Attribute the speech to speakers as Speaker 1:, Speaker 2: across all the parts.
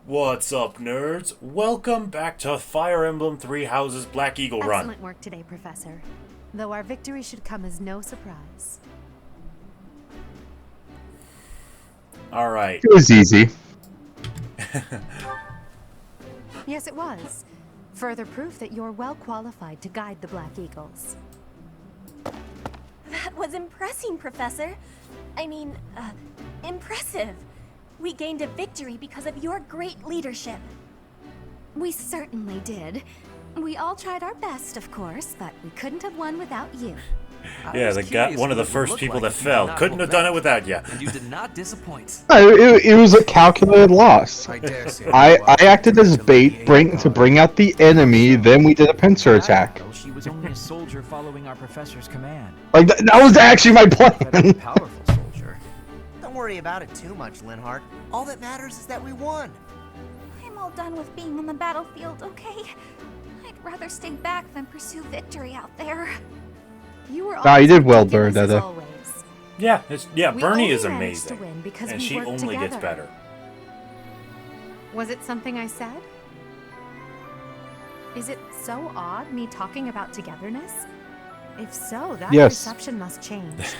Speaker 1: What's up, nerds? Welcome back to Fire Emblem Three Houses Black Eagle Run.
Speaker 2: Excellent work today, Professor. Though our victory should come as no surprise.
Speaker 1: Alright.
Speaker 3: It was easy.
Speaker 2: Yes, it was. Further proof that you're well qualified to guide the Black Eagles.
Speaker 4: That was impressing, Professor. Impressive. We gained a victory because of your great leadership.
Speaker 2: We certainly did. We all tried our best, of course, but we couldn't have won without you.
Speaker 1: Yeah, one of the first people that fell. Couldn't have done it without you.
Speaker 5: And you did not disappoint.
Speaker 3: It was a calculated loss.
Speaker 5: I dare say.
Speaker 3: I acted as bait to bring out the enemy, then we did a pincer attack.
Speaker 5: She was only a soldier following our professor's command.
Speaker 3: Like, that was actually my plan.
Speaker 5: Powerful soldier.
Speaker 6: Don't worry about it too much, Linhardt. All that matters is that we won.
Speaker 4: I'm all done with being on the battlefield, okay? I'd rather stay back than pursue victory out there.
Speaker 2: You were
Speaker 3: Nah, you did well,
Speaker 2: ridiculous as
Speaker 3: Bernadetta.
Speaker 2: always.
Speaker 1: Yeah,
Speaker 2: We
Speaker 1: Bernie
Speaker 2: only
Speaker 1: is
Speaker 2: managed to
Speaker 1: amazing.
Speaker 2: win because
Speaker 1: And
Speaker 2: we
Speaker 1: she
Speaker 2: worked
Speaker 1: only gets
Speaker 2: together.
Speaker 1: better.
Speaker 2: Was it something I said? Is it so odd, me talking about togetherness? If so, that
Speaker 3: Yes.
Speaker 2: perception must change.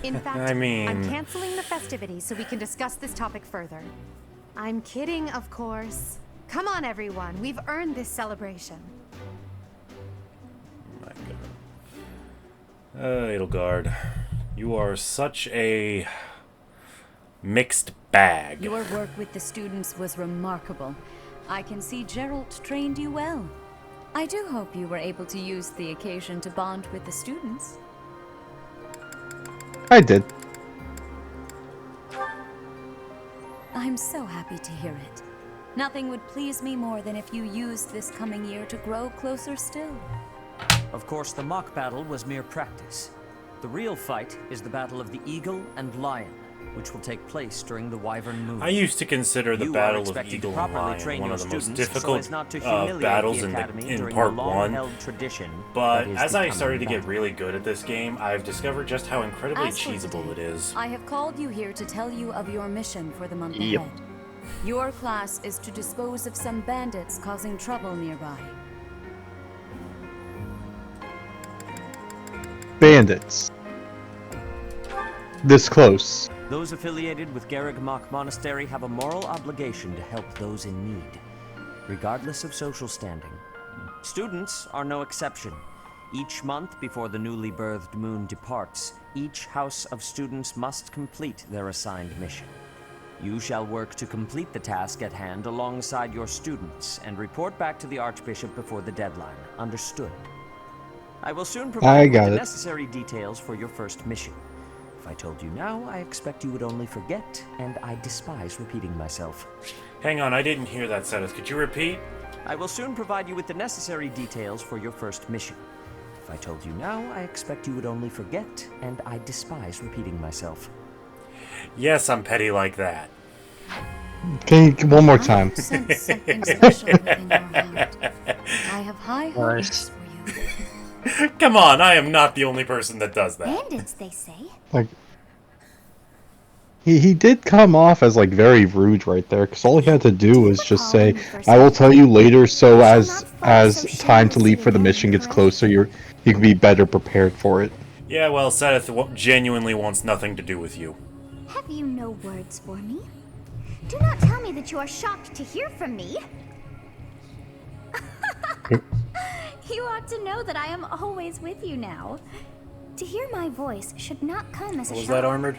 Speaker 2: In fact,
Speaker 1: I mean-
Speaker 2: I'm canceling the festivities so we can discuss this topic further. I'm kidding, of course. Come on, everyone. We've earned this celebration.
Speaker 1: My God. Edelgard, you are such a mixed bag.
Speaker 7: Your work with the students was remarkable. I can see Geralt trained you well. I do hope you were able to use the occasion to bond with the students.
Speaker 3: I did.
Speaker 7: I'm so happy to hear it. Nothing would please me more than if you used this coming year to grow closer still.
Speaker 5: Of course, the mock battle was mere practice. The real fight is the battle of the Eagle and Lion, which will take place during the Wyvern Moon.
Speaker 1: I used to consider the
Speaker 5: You are
Speaker 1: Battle of
Speaker 5: expected to
Speaker 1: Eagle and
Speaker 5: properly
Speaker 1: Lion
Speaker 5: train
Speaker 1: one
Speaker 5: your
Speaker 1: of the most
Speaker 5: students so
Speaker 1: difficult
Speaker 5: as not to humiliate
Speaker 1: battles
Speaker 5: the
Speaker 1: in
Speaker 5: Academy during
Speaker 1: part
Speaker 5: the
Speaker 1: 1.
Speaker 5: long-held tradition
Speaker 1: But
Speaker 5: that is
Speaker 1: as
Speaker 5: the
Speaker 1: I
Speaker 5: coming
Speaker 1: started to get
Speaker 5: battle.
Speaker 1: really good at this game, I've discovered just how incredibly
Speaker 7: As for
Speaker 1: cheesable
Speaker 7: today,
Speaker 1: it is.
Speaker 7: I have called you here to tell you of your mission for the month
Speaker 3: Yep.
Speaker 7: ahead. Your class is to dispose of some bandits causing trouble nearby.
Speaker 3: Bandits. This close.
Speaker 5: Those affiliated with Garreg Mach Monastery have a moral obligation to help those in need, regardless of social standing. Students are no exception. Each month before the newly birthed moon departs, each house of students must complete their assigned mission. You shall work to complete the task at hand alongside your students and report back to the Archbishop before the deadline. Understood? I will soon
Speaker 3: I
Speaker 5: provide you with
Speaker 3: got
Speaker 5: the
Speaker 3: it.
Speaker 5: necessary details for your first mission. If I told you now, I expect you would only forget, and I despise repeating myself.
Speaker 1: Hang on, I didn't hear that, Sedith. Could you repeat?
Speaker 5: I will soon provide you with the necessary details for your first mission. If I told you now, I expect you would only forget, and I despise repeating myself.
Speaker 1: Yes, I'm petty like that.
Speaker 3: Can you, one more time.
Speaker 7: I sense something special within your heart. I have high hopes for you.
Speaker 1: Come on, I am not the only person that does that.
Speaker 4: Bandits, they say.
Speaker 3: Like, he did come off as like very rude right there, because all he had to do was just say, "I will tell you later." So as time to leave for the mission gets closer, you can be better prepared for it.
Speaker 1: Yeah, well, Sedith genuinely wants nothing to do with you.
Speaker 4: Have you no words for me? Do not tell me that you are shocked to hear from me. You ought to know that I am always with you now. To hear my voice should not come as a
Speaker 1: What was
Speaker 4: shock.
Speaker 1: that, Armored?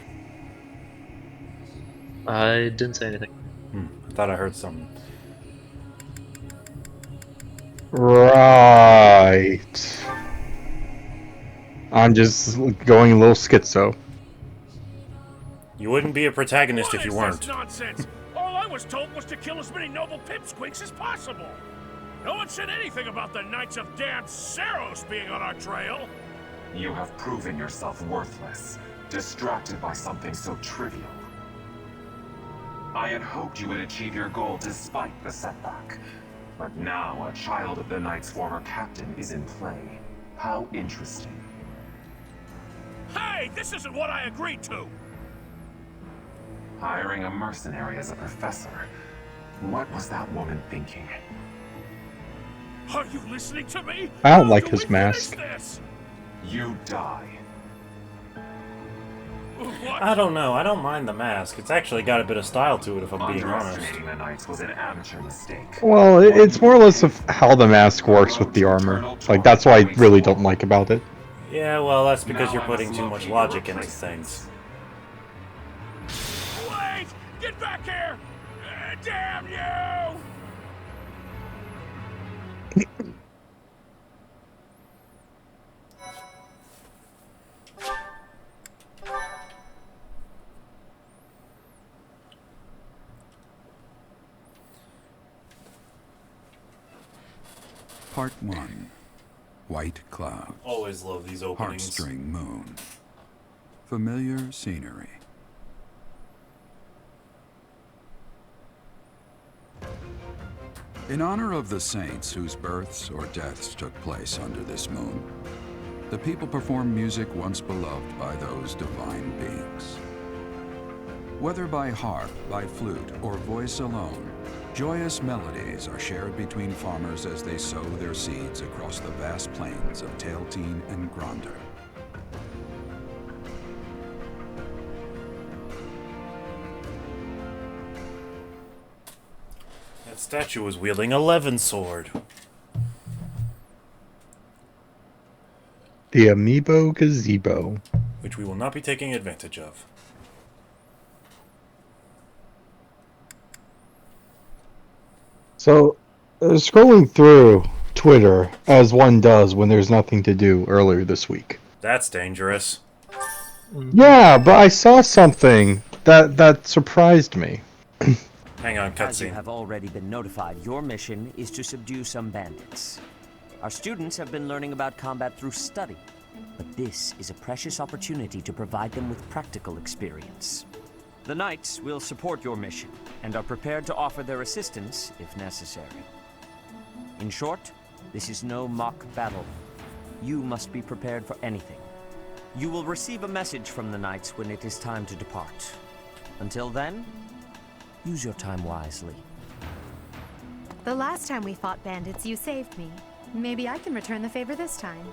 Speaker 8: I didn't say anything.
Speaker 1: I thought I heard something.
Speaker 3: Right. I'm just going a little schizo.
Speaker 1: You wouldn't be a protagonist if you
Speaker 9: What is
Speaker 1: weren't.
Speaker 9: this nonsense? All I was told was to kill as many noble pipsqueaks as possible. No one said anything about the Knights of Dan Saros being on our trail.
Speaker 10: You have proven yourself worthless, distracted by something so trivial. I had hoped you would achieve your goal despite the setback. But now a child of the Knight's former captain is in play. How interesting.
Speaker 9: Hey, this isn't what I agreed to.
Speaker 10: Hiring a mercenary as a professor. What was that woman thinking?
Speaker 9: Are you listening to me?
Speaker 3: I don't
Speaker 9: How
Speaker 3: like
Speaker 9: do
Speaker 3: his
Speaker 9: we finish
Speaker 3: mask.
Speaker 9: this?
Speaker 10: You die.
Speaker 9: What?
Speaker 1: I don't know. I don't mind the mask. It's actually got a bit of style to it, if I'm being honest.
Speaker 10: Underestimating the knights was an amateur mistake.
Speaker 3: Well, it's more or less of how the mask works with the armor. Like, that's what I really don't like about it.
Speaker 1: Yeah, well, that's because
Speaker 10: Now
Speaker 1: you're
Speaker 10: I
Speaker 1: putting
Speaker 10: must
Speaker 1: too much
Speaker 10: locate your
Speaker 1: logic into
Speaker 10: replacements.
Speaker 1: things.
Speaker 9: Wait! Get back here! Damn you!
Speaker 8: Part 1. White Clouds.
Speaker 1: Always love these openings.
Speaker 8: Heartstring Moon. Familiar scenery. In honor of the saints whose births or deaths took place under this moon, the people perform music once beloved by those divine beings. Whether by harp, by flute, or voice alone, joyous melodies are shared between farmers as they sow their seeds across the vast plains of Tailteen and Gronder.
Speaker 1: That statue was wielding a Levin sword.
Speaker 3: The Amiibo Gazebo.
Speaker 1: Which we will not be taking advantage of.
Speaker 3: So, scrolling through Twitter, as one does when there's nothing to do earlier this week.
Speaker 1: That's dangerous.
Speaker 3: Yeah, but I saw something that surprised me.
Speaker 1: Hang on,
Speaker 5: As you
Speaker 1: cutscene.
Speaker 5: have already been notified, your mission is to subdue some bandits. Our students have been learning about combat through study, but this is a precious opportunity to provide them with practical experience. The Knights will support your mission and are prepared to offer their assistance if necessary. In short, this is no mock battle. You must be prepared for anything. You will receive a message from the Knights when it is time to depart. Until then, use your time wisely.
Speaker 2: The last time we fought bandits, you saved me. Maybe I can return the favor this time.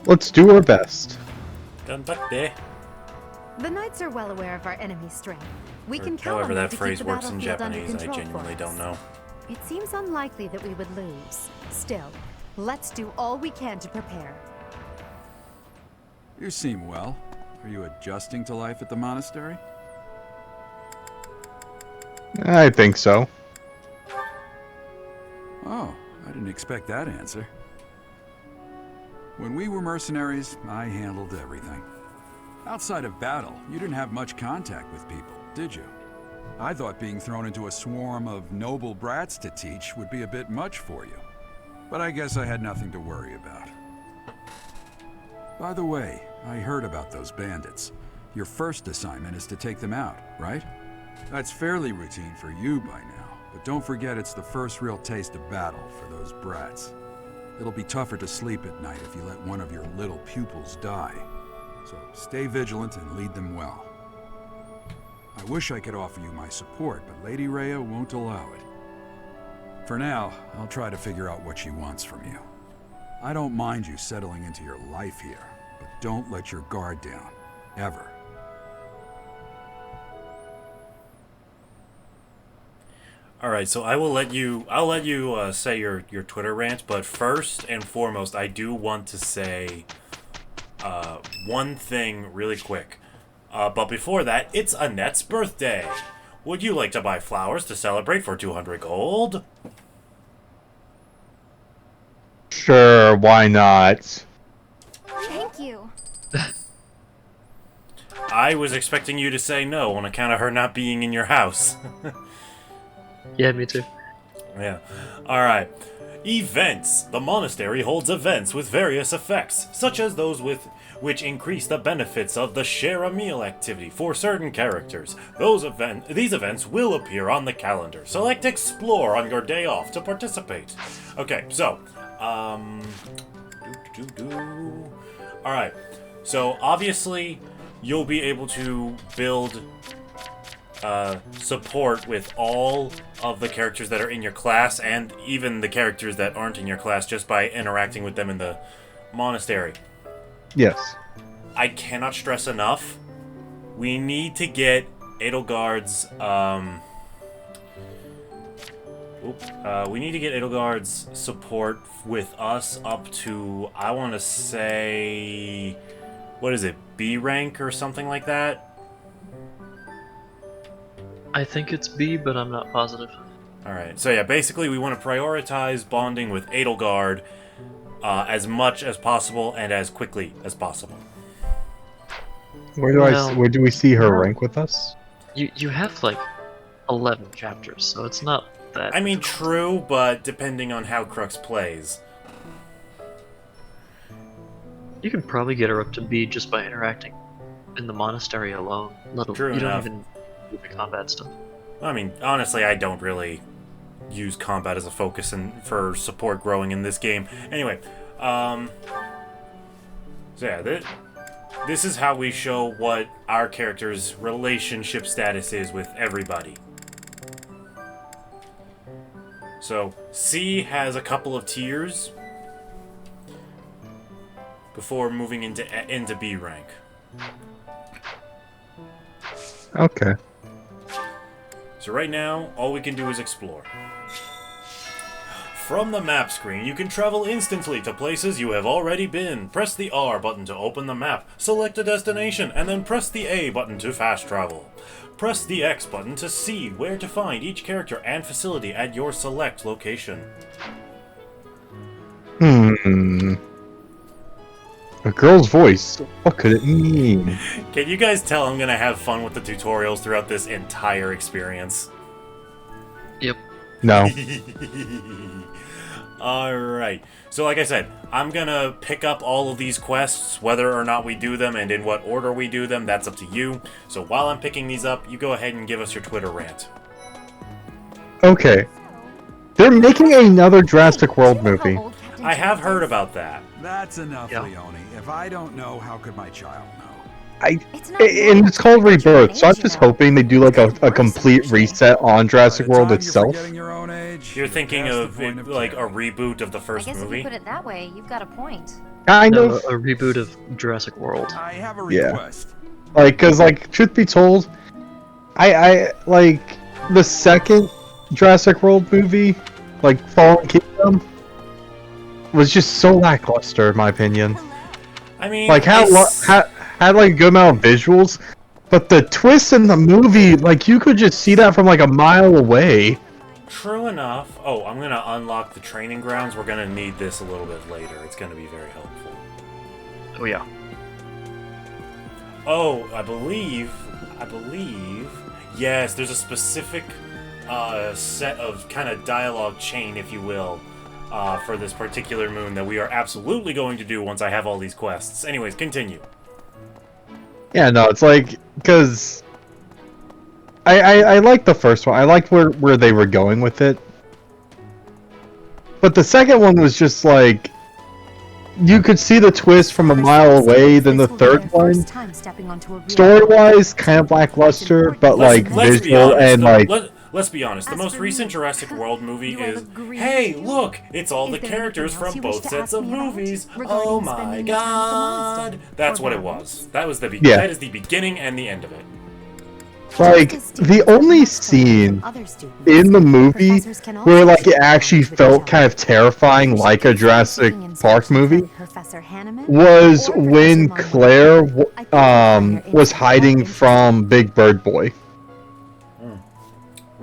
Speaker 3: Let's do our best.
Speaker 1: Conducte.
Speaker 2: The knights are well aware of our enemy's strength. We can count
Speaker 1: However
Speaker 2: on them
Speaker 1: that
Speaker 2: to
Speaker 1: phrase
Speaker 2: keep the
Speaker 1: works in
Speaker 2: battlefield under
Speaker 1: Japanese, I
Speaker 2: control
Speaker 1: genuinely
Speaker 2: for
Speaker 1: don't
Speaker 2: us.
Speaker 1: know.
Speaker 2: It seems unlikely that we would lose. Still, let's do all we can to prepare.
Speaker 8: You seem well. Are you adjusting to life at the monastery?
Speaker 3: I think so.
Speaker 8: Oh, I didn't expect that answer. When we were mercenaries, I handled everything. Outside of battle, you didn't have much contact with people, did you? I thought being thrown into a swarm of noble brats to teach would be a bit much for you. But I guess I had nothing to worry about. By the way, I heard about those bandits. Your first assignment is to take them out, right? That's fairly routine for you by now, but don't forget it's the first real taste of battle for those brats. It'll be tougher to sleep at night if you let one of your little pupils die. So stay vigilant and lead them well. I wish I could offer you my support, but Lady Rhea won't allow it. For now, I'll try to figure out what she wants from you. I don't mind you settling into your life here, but don't let your guard down. Ever.
Speaker 1: All right, so I'll let you say your Twitter rant, but first and foremost, I do want to say one thing really quick. But before that, it's Annette's birthday. Would you like to buy flowers to celebrate for 200 gold?
Speaker 3: Sure, why not?
Speaker 4: Thank you.
Speaker 1: I was expecting you to say no on account of her not being in your house.
Speaker 11: Yeah, me too.
Speaker 1: Yeah. Alright. Events. The monastery holds events with various effects, such as those which increase the benefits of the share a meal activity for certain characters. These events will appear on the calendar. Select Explore on your day off to participate. Okay, so, Alright. So, obviously, you'll be able to build support with all of the characters that are in your class, and even the characters that aren't in your class, just by interacting with them in the monastery.
Speaker 3: Yes.
Speaker 1: I cannot stress enough, we need to get Edelgard's, we need to get Edelgard's support with us up to, I want to say, what is it, B rank or something like that?
Speaker 11: I think it's B, but I'm not positive.
Speaker 1: Alright, so yeah, basically we want to prioritize bonding with Edelgard as much as possible and as quickly as possible.
Speaker 3: Where do we see her rank with us?
Speaker 11: You have like 11 chapters, so it's not that.
Speaker 1: I mean, true, but depending on how Crux plays.
Speaker 11: You can probably get her up to B just by interacting in the monastery alone.
Speaker 1: True
Speaker 11: you
Speaker 1: enough.
Speaker 11: don't even do the combat stuff.
Speaker 1: I mean, honestly, I don't really use combat as a focus for support growing in this game. Anyway, so yeah, this is how we show what our character's relationship status is with everybody. So, C has a couple of tiers before moving into B rank.
Speaker 3: Okay.
Speaker 1: So right now, all we can do is explore. From the map screen, you can travel instantly to places you have already been. Press the R button to open the map, select a destination, and then press the A button to fast travel. Press the X button to see where to find each character and facility at your select location.
Speaker 3: A girl's voice. What could it mean?
Speaker 1: Can you guys tell I'm gonna have fun with the tutorials throughout this entire experience?
Speaker 11: Yep.
Speaker 3: No.
Speaker 1: Alright, so like I said, I'm gonna pick up all of these quests, whether or not we do them and in what order we do them, that's up to you. So while I'm picking these up, you go ahead and give us your Twitter rant.
Speaker 3: Okay. They're making another Jurassic World movie.
Speaker 1: I have heard about that.
Speaker 8: That's enough, Leone. If I don't know, how could my child know?
Speaker 3: And it's called Rebirth, so I was just hoping they do like a complete reset on Jurassic World itself.
Speaker 1: You're thinking of it, like a reboot of the first
Speaker 4: I guess
Speaker 1: movie?
Speaker 4: if you put it that way, you've got a point.
Speaker 3: Kind of.
Speaker 11: A reboot of Jurassic World.
Speaker 8: I have a
Speaker 3: request. Like, cause like, truth be told, I like the second Jurassic World movie, like Fallen Kingdom, was just so lackluster in my opinion.
Speaker 1: I mean,
Speaker 3: like had like a good amount of visuals, but the twists in the movie, like you could just see that from like a mile away.
Speaker 1: True enough. Oh, I'm gonna unlock the training grounds. We're gonna need this a little bit later. It's gonna be very helpful.
Speaker 11: Oh yeah.
Speaker 1: Oh, I believe, yes, there's a specific set of kind of dialogue chain, if you will, for this particular moon that we are absolutely going to do once I have all these quests. Anyways, continue.
Speaker 3: Yeah, no, it's like, because I liked the first one. I liked where they were going with it. But the second one was just like, you could see the twist from a mile away. Then the third one, story-wise, kind of lackluster, but like visual and like...
Speaker 1: Let's be honest, the most recent Jurassic World movie is, hey, look, it's all the characters from both sets of movies. Oh my god. That's what it was. That was that is the beginning and the end of it.
Speaker 3: Like, the only scene in the movie where like it actually felt kind of terrifying like a Jurassic Park movie was when Claire was hiding from Big Bird Boy.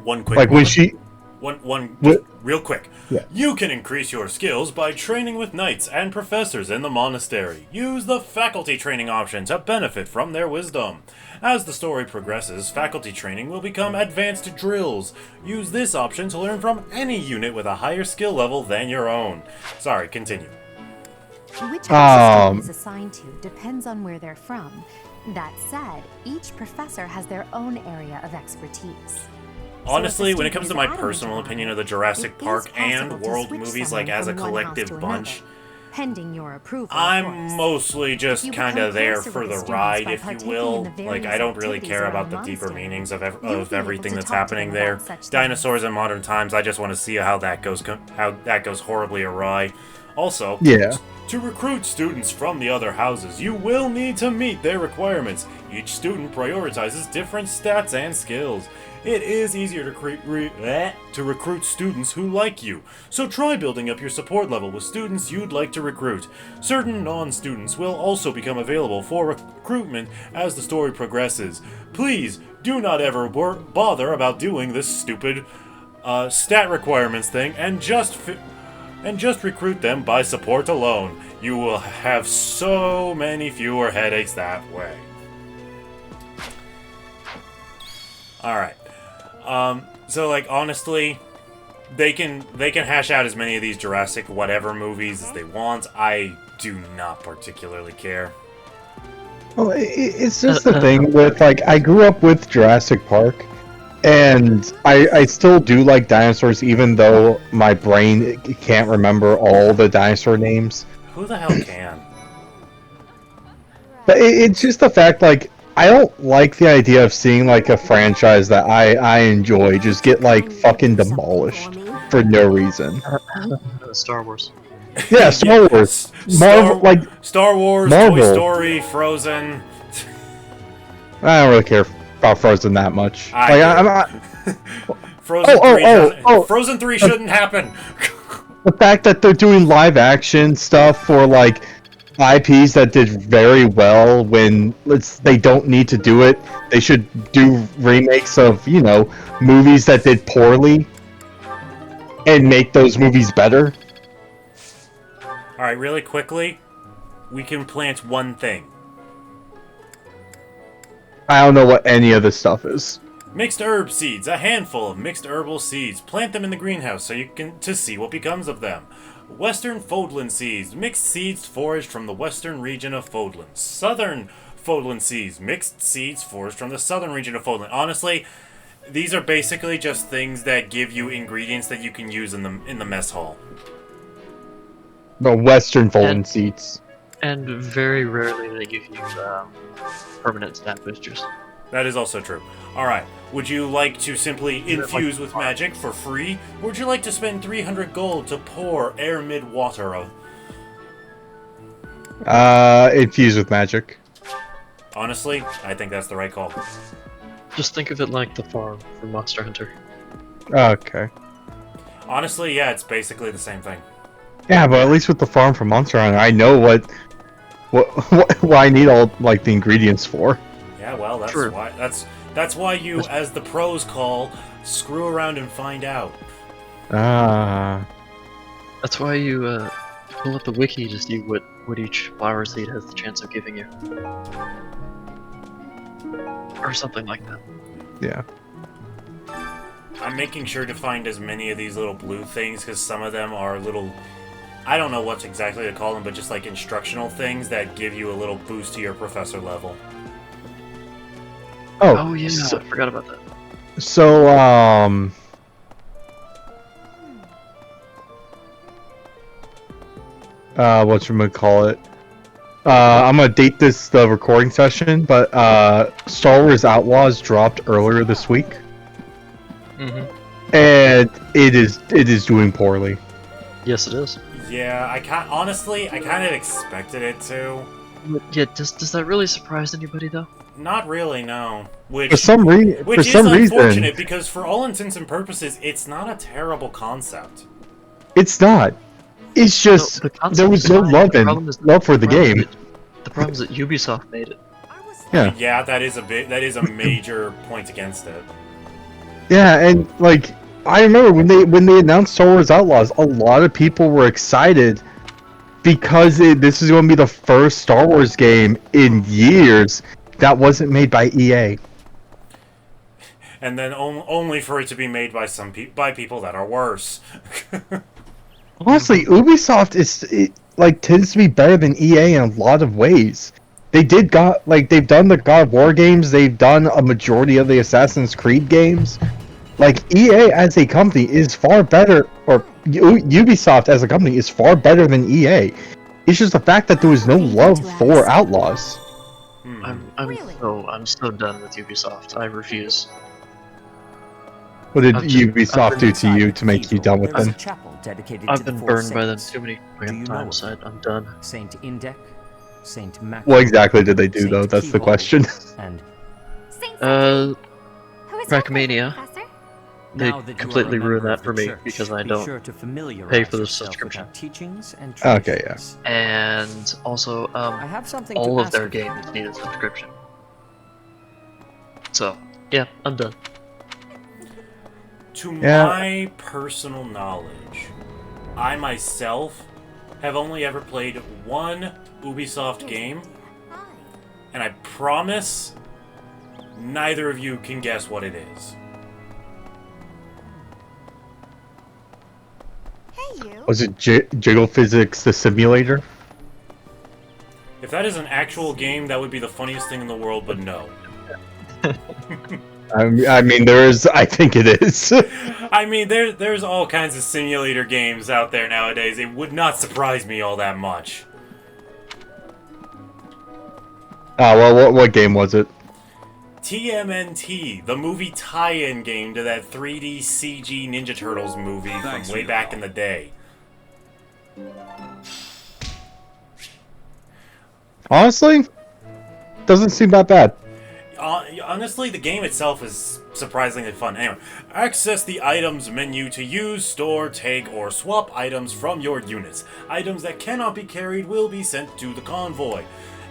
Speaker 1: One quick
Speaker 3: like when she
Speaker 1: real quick.
Speaker 3: Yeah.
Speaker 1: You can increase your skills by training with knights and professors in the monastery. Use the faculty training option to benefit from their wisdom. As the story progresses, faculty training will become advanced drills. Use this option to learn from any unit with a higher skill level than your own. Sorry, continue.
Speaker 2: Which house a student is assigned to depends on where they're from. That said, each professor has their own area of expertise.
Speaker 1: Honestly, when it comes to my personal opinion of the Jurassic Park and World movies, like as a collective bunch,
Speaker 2: pending your approval.
Speaker 1: I'm mostly just kind of there for the ride, if you will. Like, I don't really care about the deeper meanings of everything that's happening there. Dinosaurs in modern times, I just want to see how that goes horribly awry. Also,
Speaker 3: Yeah.
Speaker 1: to recruit students from the other houses, you will need to meet their requirements. Each student prioritizes different stats and skills. It is easier to recruit students who like you, so try building up your support level with students you'd like to recruit. Certain non-students will also become available for recruitment as the story progresses. Please, do not ever bother about doing this stupid stat requirements thing and just recruit them by support alone. You will have so many fewer headaches that way. Alright. So like honestly, they can hash out as many of these Jurassic whatever movies as they want. I do not particularly care.
Speaker 3: Well, it's just the thing with, like, I grew up with Jurassic Park, and I still do like dinosaurs, even though my brain can't remember all the dinosaur names.
Speaker 1: Who the hell can?
Speaker 3: But it's just the fact, like, I don't like the idea of seeing, like, a franchise that I enjoy just get, like, fucking demolished for no reason.
Speaker 11: Star Wars.
Speaker 3: Yeah, Star Wars.
Speaker 1: Star Wars,
Speaker 3: Marvel.
Speaker 1: Toy Story, Frozen.
Speaker 3: I don't really care about Frozen that much.
Speaker 1: Frozen 3 shouldn't happen.
Speaker 3: The fact that they're doing live action stuff for, like, IPs that did very well when they don't need to do it. They should do remakes of, you know, movies that did poorly and make those movies better.
Speaker 1: Alright, really quickly, we can plant one thing.
Speaker 3: I don't know what any of this stuff is.
Speaker 1: Mixed herb seeds, a handful of mixed herbal seeds. Plant them in the greenhouse so you can see what becomes of them. Western Fodland seeds, mixed seeds foraged from the western region of Fodland. Southern Fodland seeds, mixed seeds foraged from the southern region of Fodland. Honestly, these are basically just things that give you ingredients that you can use in the mess hall.
Speaker 3: The Western Fodland seeds.
Speaker 11: And very rarely they give you permanent stat boosters.
Speaker 1: That is also true. Alright, would you like to simply infuse with magic for free? Or would you like to spend 300 gold to pour air mid-water of?
Speaker 3: Infuse with magic.
Speaker 1: Honestly, I think that's the right call.
Speaker 11: Just think of it like the farm from Monster Hunter.
Speaker 3: Okay.
Speaker 1: Honestly, yeah, it's basically the same thing.
Speaker 3: Yeah, but at least with the farm from Monster Hunter, I know what I need all, like, the ingredients for.
Speaker 1: Yeah, well, that's
Speaker 11: True.
Speaker 1: that's why you, as the pros call, screw around and find out.
Speaker 3: Ah.
Speaker 11: That's why you pull up the wiki to see what each flower seed has the chance of giving you. Or something like that.
Speaker 3: Yeah.
Speaker 1: I'm making sure to find as many of these little blue things, because some of them are little... I don't know what exactly to call them, but just like instructional things that give you a little boost to your professor level.
Speaker 11: Oh yeah, I forgot about that.
Speaker 3: So, whatchamacallit? I'm gonna date the recording session, but Star Wars Outlaws dropped earlier this week. And it is doing poorly.
Speaker 11: Yes, it is.
Speaker 1: Yeah, I kind of expected it to.
Speaker 11: Yeah, does that really surprise anybody though?
Speaker 1: Not really, no. Which
Speaker 3: For some reason,
Speaker 1: unfortunate because for all intents and purposes, it's not a terrible concept.
Speaker 3: It's not. It's just there was no love for the game.
Speaker 11: The problem is that Ubisoft made it.
Speaker 3: Yeah.
Speaker 1: Yeah, that is a major point against it.
Speaker 3: Yeah, and like I remember when they announced Star Wars Outlaws, a lot of people were excited because this is going to be the first Star Wars game in years that wasn't made by EA.
Speaker 1: And then only for it to be made by by people that are worse.
Speaker 3: Honestly, Ubisoft tends to be better than EA in a lot of ways. They've done the God of War games, they've done a majority of the Assassin's Creed games. Like, EA as a company is far better, or Ubisoft as a company is far better than EA. It's just the fact that there was no love for Outlaws.
Speaker 11: I'm so done with Ubisoft. I refuse.
Speaker 3: What did Ubisoft do to you to make you done with them?
Speaker 11: I've been burned by them too many times. I'm done.
Speaker 5: Saint Indec, Saint Mac.
Speaker 3: What exactly did they do, though? That's the question.
Speaker 5: And
Speaker 11: Trackmania. They completely ruined that for me because I don't pay for the subscription.
Speaker 3: Okay, yeah.
Speaker 11: And also, all of their games need a subscription. So, yeah, I'm done.
Speaker 1: To my personal knowledge, I myself have only ever played one Ubisoft game, and I promise neither of you can guess what it is.
Speaker 3: Was it Jiggle Physics, the simulator?
Speaker 1: If that is an actual game, that would be the funniest thing in the world, but no.
Speaker 3: I mean, I think it is.
Speaker 1: I mean, there's all kinds of simulator games out there nowadays. It would not surprise me all that much.
Speaker 3: Well, what game was it?
Speaker 1: TMNT, the movie tie-in game to that 3D CG Ninja Turtles movie from way back in the day.
Speaker 3: Honestly, doesn't seem that bad.
Speaker 1: Honestly, the game itself is surprisingly fun. Anyway, access the items menu to use, store, take, or swap items from your units. Items that cannot be carried will be sent to the convoy.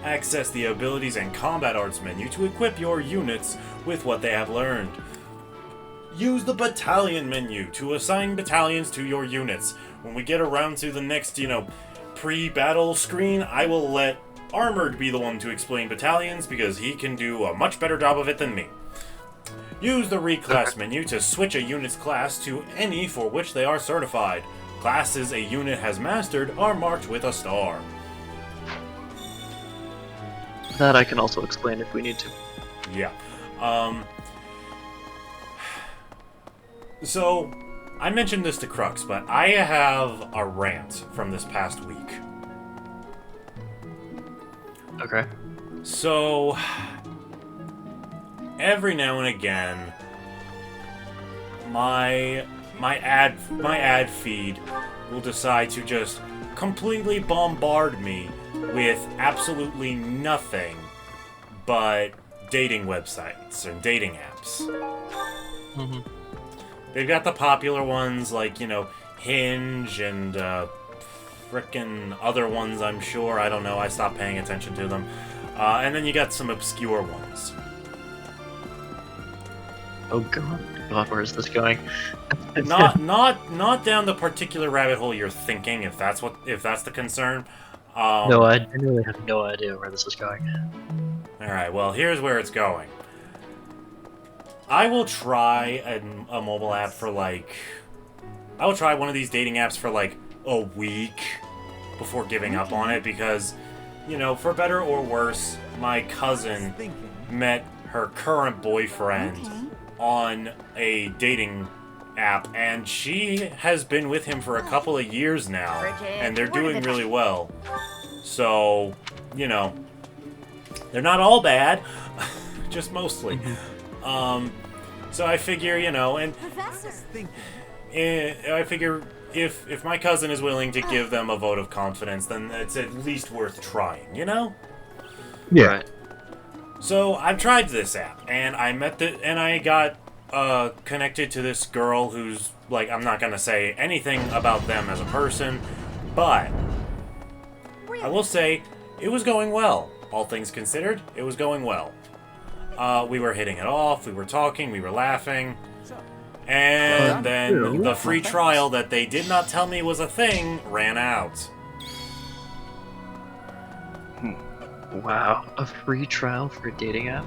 Speaker 1: Access the abilities and combat arts menu to equip your units with what they have learned. Use the battalion menu to assign battalions to your units. When we get around to the next, pre-battle screen, I will let Armored be the one to explain battalions because he can do a much better job of it than me. Use the reclass menu to switch a unit's class to any for which they are certified. Classes a unit has mastered are marked with a star.
Speaker 11: That I can also explain if we need to.
Speaker 1: Yeah. So, I mentioned this to Crux, but I have a rant from this past week.
Speaker 11: Okay.
Speaker 1: So, every now and again, my ad feed will decide to just completely bombard me with absolutely nothing but dating websites and dating apps.
Speaker 11: Mm-hmm.
Speaker 1: They've got the popular ones like, Hinge and frickin' other ones, I'm sure. I don't know. I stopped paying attention to them. And then you got some obscure ones.
Speaker 11: Oh God, where is this going?
Speaker 1: not down the particular rabbit hole you're thinking, if that's the concern.
Speaker 11: No, I genuinely have no idea where this is going.
Speaker 1: Alright, well, here's where it's going. I will try a mobile app for I will try one of these dating apps for a week before giving up on it because, for better or worse, my cousin met her current boyfriend on a dating app, and she has been with him for a couple of years now, and they're doing really well. So, they're not all bad, just mostly. So I figure, and I figure if my cousin is willing to give them a vote of confidence, then it's at least worth trying,
Speaker 3: Yeah.
Speaker 11: Right.
Speaker 1: So I've tried this app, and I got connected to this girl who's I'm not gonna say anything about them as a person, but I will say it was going well. All things considered, it was going well. We were hitting it off, we were talking, we were laughing, and then the free trial that they did not tell me was a thing ran out.
Speaker 11: Wow, a free trial for a dating app?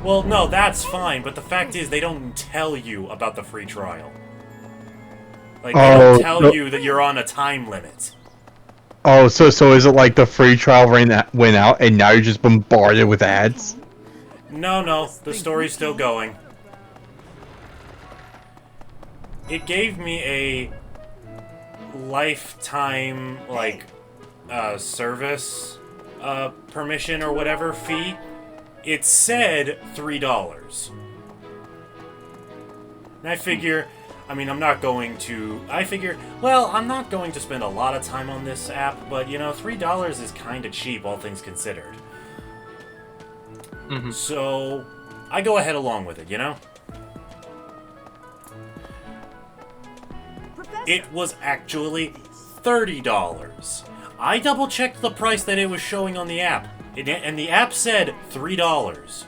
Speaker 1: Well, no, that's fine, but the fact is they don't tell you about the free trial. They don't tell you that you're on a time limit.
Speaker 3: Oh, so is it like the free trial went out and now you're just bombarded with ads?
Speaker 1: No, the story's still going. It gave me a lifetime, service permission or whatever fee, it said $3. And I figure, I'm not going to... I'm not going to spend a lot of time on this app, but, $3 is kind of cheap, all things considered.
Speaker 11: Mm-hmm.
Speaker 1: So, I go ahead along with it,
Speaker 12: Professor.
Speaker 1: It was actually $30. I double-checked the price that it was showing on the app, and the app said $3.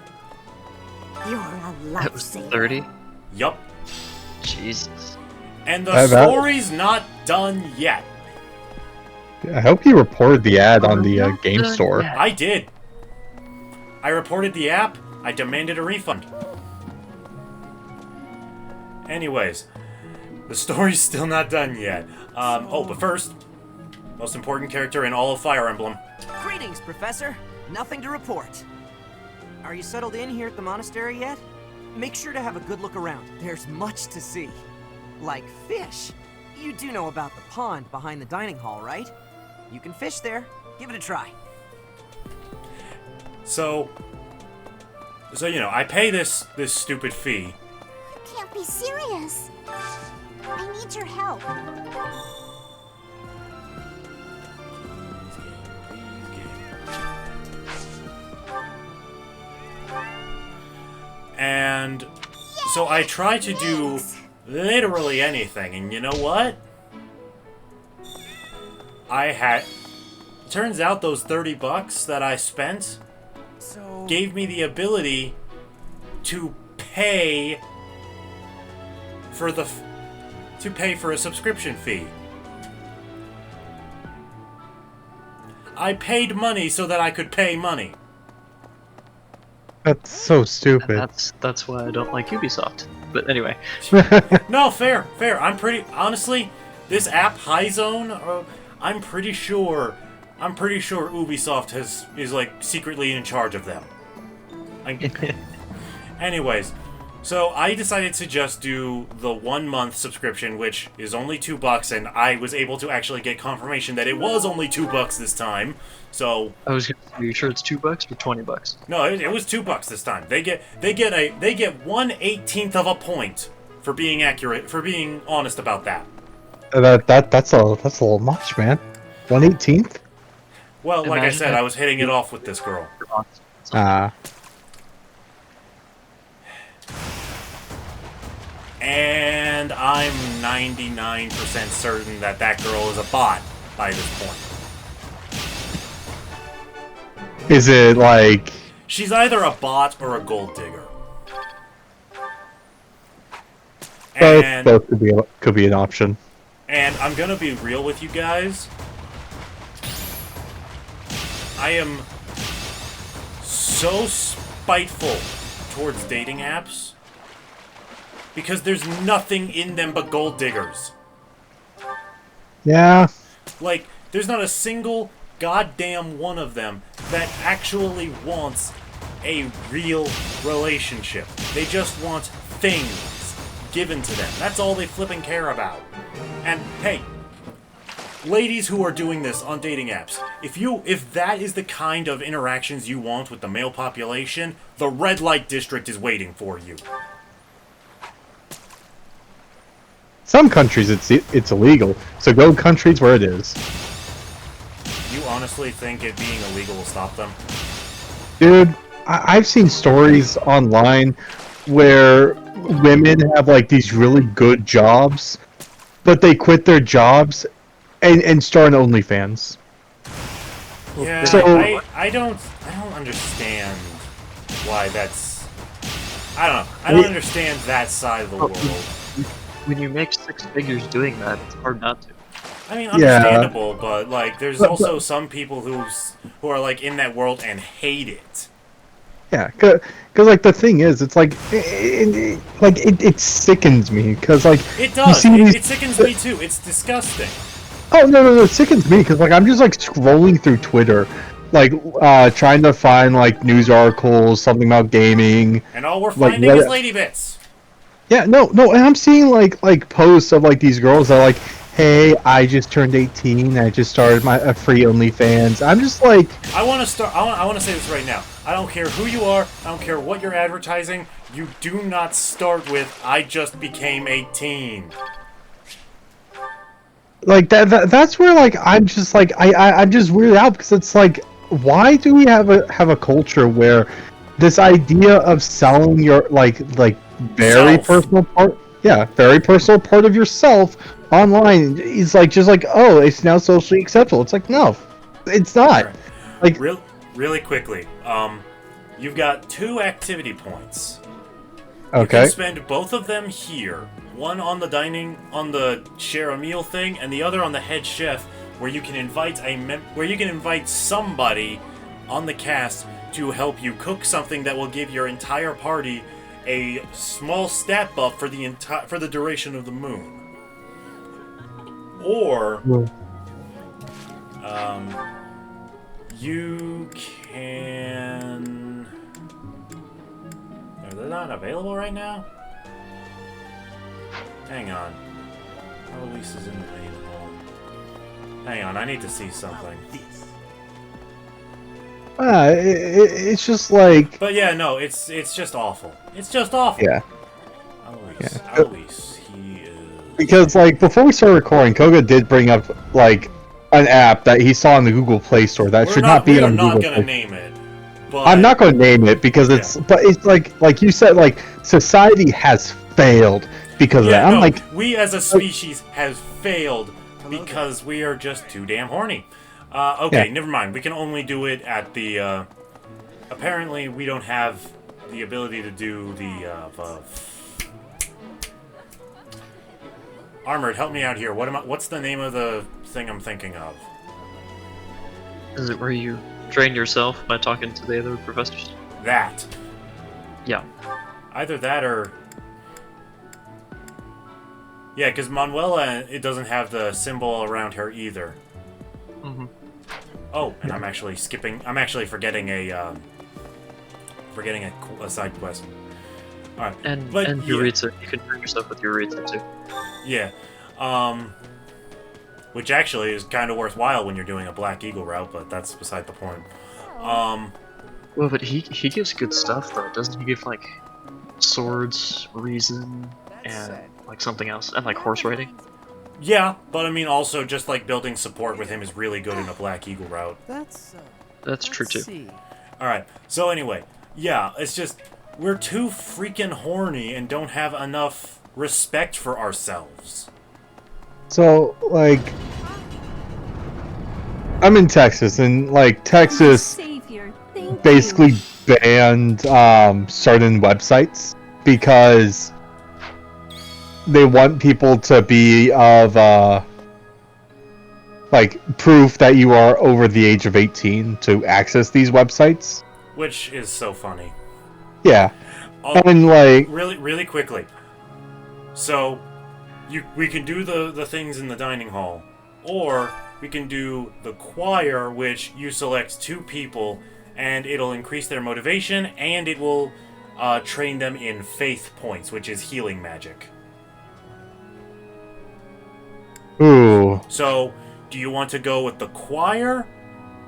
Speaker 12: You're a
Speaker 11: That was
Speaker 12: lifesaver.
Speaker 11: 30?
Speaker 1: Yup.
Speaker 11: Jesus.
Speaker 1: And the story's not done yet.
Speaker 3: I hope you reported the ad on the game store.
Speaker 1: I did. I reported the app. I demanded a refund. Anyways, the story's still not done yet. But first, most important character in all of Fire Emblem.
Speaker 13: Greetings, Professor. Nothing to report. Are you settled in here at the monastery yet? Make sure to have a good look around. There's much to see. Like fish. You do know about the pond behind the dining hall, right? You can fish there. Give it a try.
Speaker 1: So I pay this stupid fee.
Speaker 4: You can't be serious. I need your help.
Speaker 1: And so I try to do literally anything, and you know what? Turns out those $30 that I spent gave me the ability to pay for a subscription fee. I paid money so that I could pay money.
Speaker 3: That's so stupid.
Speaker 11: That's why I don't like Ubisoft. But anyway.
Speaker 1: No, fair. Honestly, this app High Zone, I'm pretty sure Ubisoft is like secretly in charge of them. Anyways, so I decided to just do the 1 month subscription, which is only $2, and I was able to actually get confirmation that it was only $2 this time. So
Speaker 11: I was gonna say, are you sure it's $2 or $20?
Speaker 1: No, it was $2 this time. They get 1/18th of a point for being accurate, for being honest about that.
Speaker 3: That's a little much, man. 1/18th?
Speaker 1: Well, like I said, I was hitting it off with this girl. And I'm 99% certain that girl is a bot by this point.
Speaker 3: Is it like...
Speaker 1: She's either a bot or a gold digger. And
Speaker 3: Both could be an option.
Speaker 1: And I'm gonna be real with you guys. I am so spiteful towards dating apps because there's nothing in them but gold diggers.
Speaker 3: Yeah.
Speaker 1: Like, there's not a single goddamn one of them that actually wants a real relationship. They just want things given to them. That's all they flipping care about. And hey, ladies who are doing this on dating apps, if that is the kind of interactions you want with the male population, the red light district is waiting for you.
Speaker 3: Some countries it's illegal, so go countries where it is.
Speaker 1: You honestly think it being illegal will stop them?
Speaker 3: Dude, I've seen stories online where women have like these really good jobs, but they quit their jobs and start an OnlyFans.
Speaker 1: Yeah,
Speaker 3: so,
Speaker 1: I don't understand why that's... I don't know. I don't understand that side of the world.
Speaker 11: When you make 6 figures doing that, it's hard not to.
Speaker 1: I mean, understandable, but like, there's also some people who are like in that world and hate it.
Speaker 3: Yeah, cause like the thing is, it's like it sickens me, cause like
Speaker 1: it does. It sickens me too. It's disgusting.
Speaker 3: Oh no, it sickens me, cause like I'm just like scrolling through Twitter, like trying to find like news articles, something about gaming,
Speaker 1: and all we're finding is lady bits.
Speaker 3: Yeah, no, and I'm seeing like posts of like these girls that are like, hey, I just turned 18. I just started my free OnlyFans. I'm just like,
Speaker 1: I want to start. I want to say this right now. I don't care who you are. I don't care what you're advertising. You do not start with "I just became 18."
Speaker 3: Like that's where like I'm just like I'm just weirded out because it's like, why do we have a culture where this idea of selling your like very personal part, very personal part of yourself online is like just like, oh, it's now socially acceptable. It's like, no, it's not.
Speaker 1: Right.
Speaker 3: Like
Speaker 1: really quickly, you've got 2 activity points.
Speaker 3: Okay.
Speaker 1: You can spend both of them here. One on the share a meal thing, and the other on the head chef, where you can invite somebody on the cast to help you cook something that will give your entire party a small stat buff for the duration of the moon. Or you can. Are they not available right now? Hang on. Eloise is in the main hall. Hang on, I need to see something.
Speaker 3: it's just like.
Speaker 1: But yeah, no, it's just awful. It's just awful.
Speaker 3: Yeah.
Speaker 1: Eloise, he is.
Speaker 3: Because like before we started recording, Koga did bring up like an app that he saw in the Google Play Store that should not be on Google.
Speaker 1: We're not gonna name it. But
Speaker 3: I'm not going to name it because it's, but it's like you said, like society has failed because of that. I'm like,
Speaker 1: we as a species have failed because we are just too damn horny. Okay, never mind. We can only do it at the. Apparently, we don't have the ability to do the. Armored, help me out here. What's the name of the thing I'm thinking of?
Speaker 11: Is it where you train yourself by talking to the other professors?
Speaker 1: That.
Speaker 11: Yeah.
Speaker 1: Either that or... Yeah, because Manuela, it doesn't have the symbol around her either.
Speaker 11: Mm-hmm.
Speaker 1: Oh, and I'm actually forgetting a side quest. Alright.
Speaker 11: And Eureka, you can train yourself with Eureka too.
Speaker 1: Yeah. Which actually is kind of worthwhile when you're doing a Black Eagle route, but that's beside the point.
Speaker 11: Well, but he gives good stuff though, doesn't he? Give like swords, reason, and like something else, and like horse riding.
Speaker 1: Yeah, but I mean also just like building support with him is really good in a Black Eagle route.
Speaker 11: That's true too.
Speaker 1: All right. So anyway, yeah, it's just we're too freaking horny and don't have enough respect for ourselves.
Speaker 3: So, like, I'm in Texas, and, like, Texas basically banned certain websites because they want people to be of, like, proof that you are over the age of 18 to access these websites.
Speaker 1: Which is so funny.
Speaker 3: Yeah. And, like...
Speaker 1: Really quickly. So... we can do the things in the dining hall, or we can do the choir, which you select 2 people, and it'll increase their motivation, and it will train them in faith points, which is healing magic.
Speaker 3: Ooh.
Speaker 1: So, do you want to go with the choir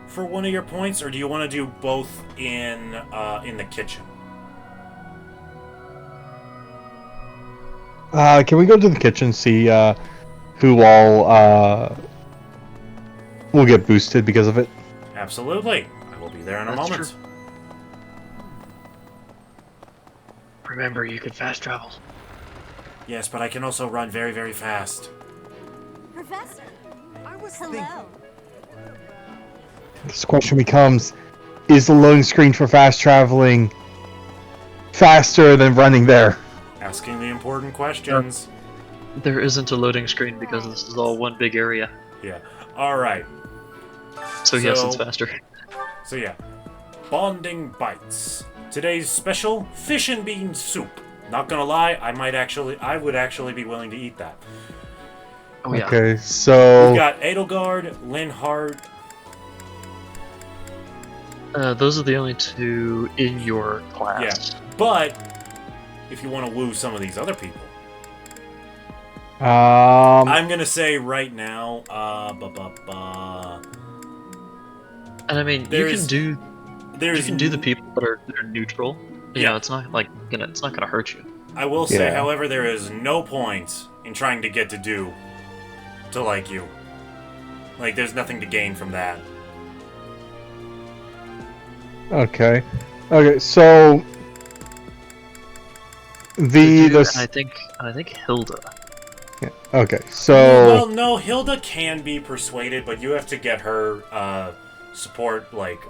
Speaker 1: for one of your points, or do you want to do both in the kitchen?
Speaker 3: Can we go to the kitchen, see who all will get boosted because of it?
Speaker 1: Absolutely. I will be there in a moment.
Speaker 11: True. Remember, you can fast travel.
Speaker 1: Yes, but I can also run very, very fast.
Speaker 4: Professor,
Speaker 6: Hello.
Speaker 3: This question becomes, is the loading screen for fast traveling faster than running there?
Speaker 1: Asking the important questions.
Speaker 11: There isn't a loading screen because this is all one big area.
Speaker 1: Yeah. Alright.
Speaker 11: So yes, it's faster.
Speaker 1: So yeah. Bonding Bites. Today's special, fish and bean soup. Not gonna lie, I would actually be willing to eat that.
Speaker 11: Oh yeah.
Speaker 3: Okay, so...
Speaker 1: We've got Edelgard, Linhardt.
Speaker 11: Those are the only 2 in your class.
Speaker 1: Yeah, but... if you want to woo some of these other people. I'm gonna say right now,
Speaker 11: And I mean, you can do the people that are neutral. You know, it's not like it's not gonna hurt you.
Speaker 1: I will say, however, there is no point in trying to get to like you. Like, there's nothing to gain from that.
Speaker 3: Okay. Okay, so
Speaker 11: I think Hilda.
Speaker 3: Yeah. Okay, so
Speaker 1: well, no, Hilda can be persuaded, but you have to get her support. Like,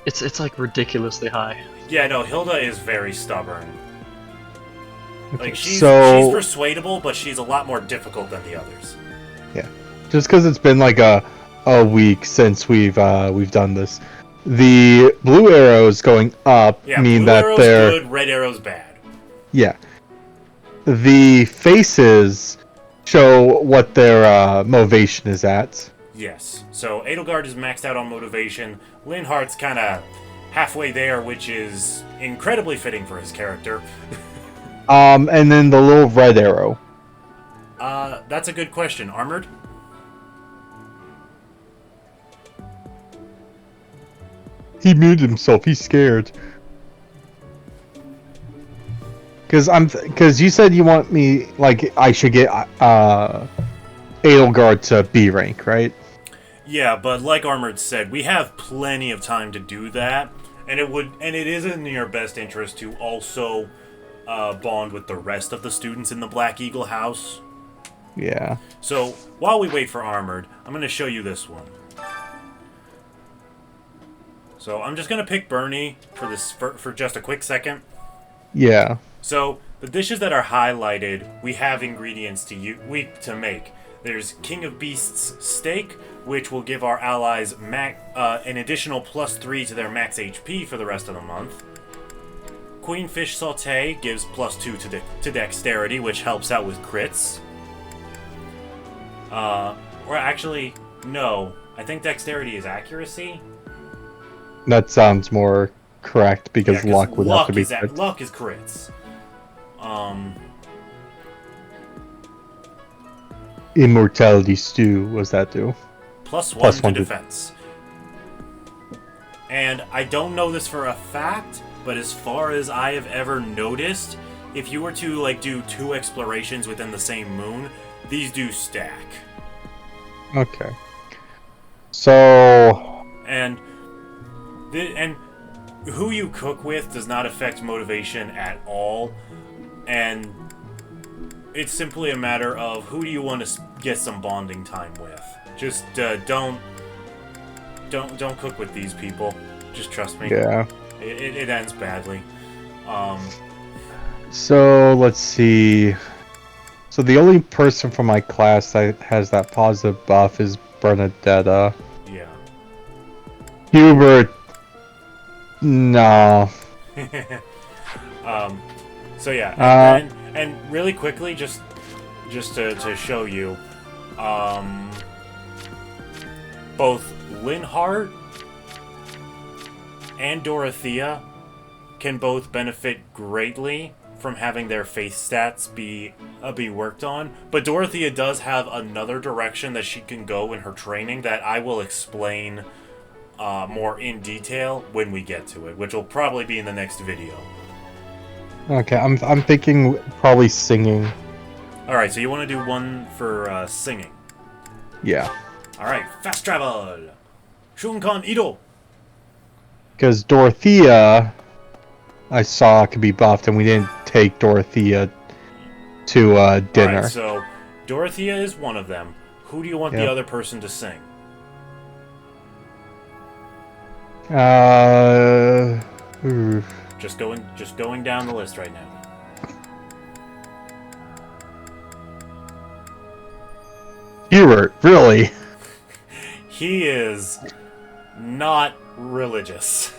Speaker 11: it's like ridiculously high.
Speaker 1: Yeah, no, Hilda is very stubborn.
Speaker 3: Okay,
Speaker 1: Like, she's persuadable, but she's a lot more difficult than the others.
Speaker 3: Yeah, just because it's been like a week since we've done this. The blue arrows going up mean
Speaker 1: blue
Speaker 3: that
Speaker 1: arrow's
Speaker 3: they're
Speaker 1: good, red arrow's bad.
Speaker 3: Yeah. The faces show what their motivation is at.
Speaker 1: Yes. So Edelgard is maxed out on motivation. Linhardt's kind of halfway there, which is incredibly fitting for his character.
Speaker 3: And then the little red arrow.
Speaker 1: That's a good question. Armored?
Speaker 3: He muted himself. He's scared. Because you said you want me, like, I should get Edelgard to B rank, right?
Speaker 1: Yeah, but like Armored said, we have plenty of time to do that, and it is in your best interest to also bond with the rest of the students in the Black Eagle house.
Speaker 3: Yeah.
Speaker 1: So while we wait for Armored, I'm going to show you this one. So I'm just going to pick Bernie for this for just a quick second.
Speaker 3: Yeah.
Speaker 1: So the dishes that are highlighted, we have ingredients to make. There's King of Beasts steak, which will give our allies an additional +3 to their max HP for the rest of the month. Queen Fish Sauté gives +2 to dexterity, which helps out with crits. Or actually, no. I think dexterity is accuracy.
Speaker 3: That sounds more correct because luck would have to be crits.
Speaker 1: Luck is crits.
Speaker 3: Immortality Stew, what's that do?
Speaker 1: +1 to defense. And I don't know this for a fact, but as far as I have ever noticed, if you were to like do 2 explorations within the same moon, these do stack.
Speaker 3: Okay. So
Speaker 1: and who you cook with does not affect motivation at all, and it's simply a matter of who do you want to get some bonding time with. Just don't cook with these people. Just trust me.
Speaker 3: Yeah.
Speaker 1: It ends badly.
Speaker 3: So let's see. So the only person from my class that has that positive buff is Bernadetta.
Speaker 1: Yeah.
Speaker 3: Hubert. No.
Speaker 1: So yeah, and really quickly, just to show you, both Linhardt and Dorothea can both benefit greatly from having their faith stats be worked on, but Dorothea does have another direction that she can go in her training that I will explain more in detail when we get to it, which will probably be in the next video.
Speaker 3: Okay, I'm thinking probably singing.
Speaker 1: All right, so you want to do one for singing?
Speaker 3: Yeah.
Speaker 1: All right, fast travel. Shunkan Ido.
Speaker 3: Because Dorothea, I saw could be buffed, and we didn't take Dorothea to dinner.
Speaker 1: All right, so Dorothea is one of them. Who do you want the other person to sing? Just going down the list right now.
Speaker 3: Hubert, really?
Speaker 1: He is not religious.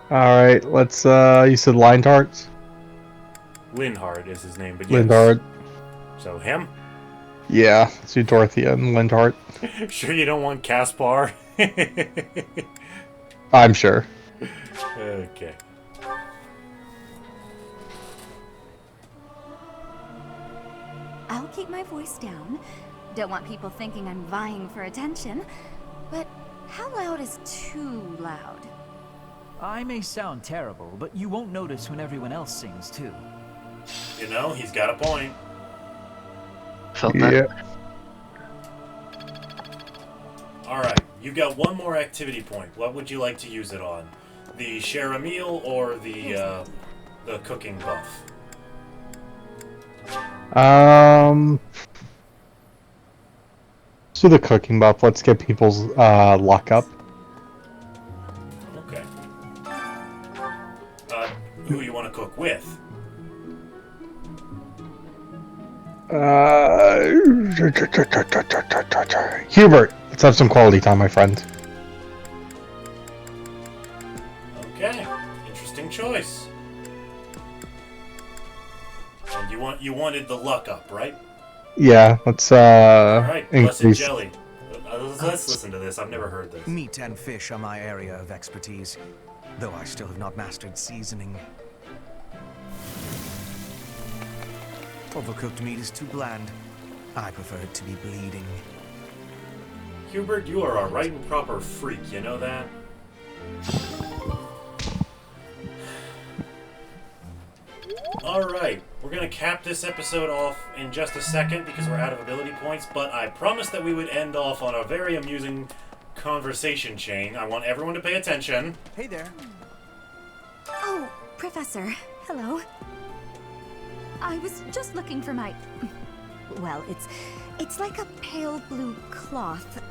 Speaker 3: Alright, let's, you said Linhardt?
Speaker 1: Linhardt is his name, but yes.
Speaker 3: Linhardt.
Speaker 1: So him?
Speaker 3: Yeah, let's do Dorothea and Linhardt.
Speaker 1: Sure you don't want Caspar?
Speaker 3: I'm sure.
Speaker 1: Okay.
Speaker 4: I'll keep my voice down. Don't want people thinking I'm vying for attention. But how loud is too loud?
Speaker 14: I may sound terrible, but you won't notice when everyone else sings too.
Speaker 1: You know, he's got a point.
Speaker 11: Felt that.
Speaker 1: Alright, you've got one more activity point. What would you like to use it on? The share a meal or the cooking buff?
Speaker 3: Let's do the cooking buff. Let's get people's luck up.
Speaker 1: Okay. Who you want to cook with?
Speaker 3: Hubert, let's have some quality time, my friend.
Speaker 1: Okay, interesting choice. And you wanted the luck up, right?
Speaker 3: Yeah, let's
Speaker 1: Alright, blessed
Speaker 3: increase.
Speaker 1: jelly. Let's listen to this. I've never heard this.
Speaker 6: Meat and fish are my area of expertise, though I still have not mastered seasoning. Overcooked meat is too bland. I prefer it to be bleeding.
Speaker 1: Hubert, you are a right and proper freak, you know that? Alright, we're gonna cap this episode off in just a second because we're out of ability points, but I promised that we would end off on a very amusing conversation chain. I want everyone to pay attention.
Speaker 6: Hey there.
Speaker 4: Oh, Professor. Hello. I was just looking for my... Well, it's like a pale blue cloth.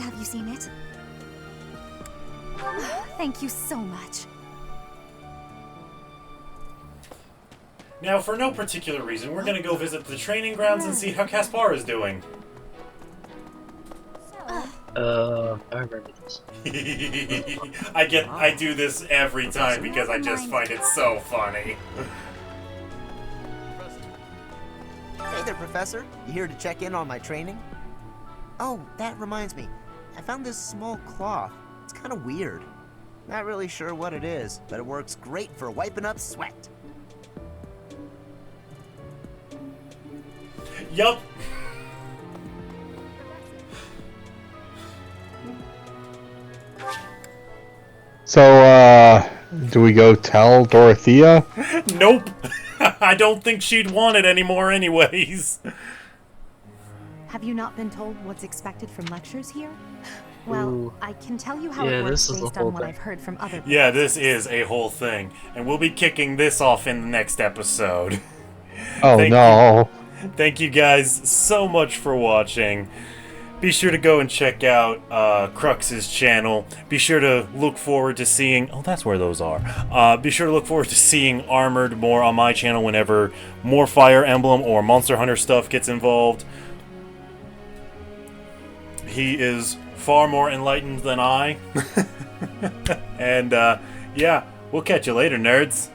Speaker 4: Have you seen it? Thank you so much.
Speaker 1: Now, for no particular reason, we're gonna go visit the training grounds and see how Caspar is doing.
Speaker 11: I remember this.
Speaker 1: I do this every time because I just find it so funny.
Speaker 6: Hey there, Professor. You here to check in on my training? Oh, that reminds me. I found this small cloth. It's kind of weird. Not really sure what it is, but it works great for wiping up sweat.
Speaker 1: Yup.
Speaker 3: So, do we go tell Dorothea?
Speaker 1: Nope. I don't think she'd want it anymore anyways.
Speaker 2: Have you not been told what's expected from lectures here? Well,
Speaker 11: Ooh.
Speaker 2: I can tell you how
Speaker 11: Yeah,
Speaker 2: it works
Speaker 11: this is the
Speaker 2: based
Speaker 11: whole
Speaker 2: on what
Speaker 11: thing.
Speaker 2: I've heard from other
Speaker 1: Yeah, this is a whole thing. And we'll be kicking this off in the next episode.
Speaker 3: Oh no.
Speaker 1: Thank you guys so much for watching. Be sure to go and check out Crux's channel. Be sure to look forward to seeing... Oh, that's where those are. Be sure to look forward to seeing Armored more on my channel whenever more Fire Emblem or Monster Hunter stuff gets involved. He is far more enlightened than I. And, yeah, we'll catch you later, nerds.